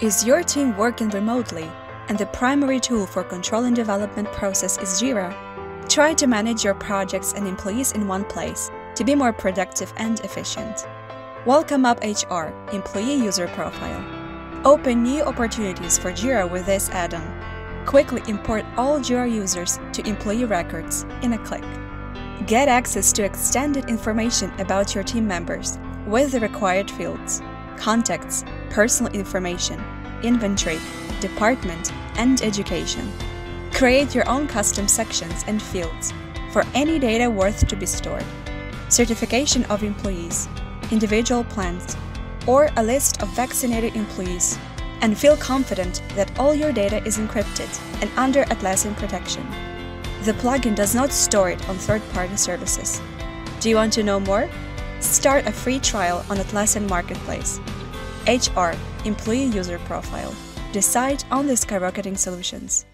Is your team working remotely and the primary tool for control and development process is Jira? Try to manage your projects and employees in one place to be more productive and efficient. Welcome up HR, Employee User Profile. Open new opportunities for Jira with this add-on. Quickly import all Jira users to employee records in a click. Get access to extended information about your team members with the required fields: contacts, personal information, inventory, department, and education. Create your own custom sections and fields for any data worth to be stored. Certification of employees, individual plans, or a list of vaccinated employees, and feel confident that all your data is encrypted and under Atlassian protection. The plugin does not store it on third-party services. Do you want to know more? Start a free trial on Atlassian Marketplace. HR, Employee User Profile. Decide on the skyrocketing solutions.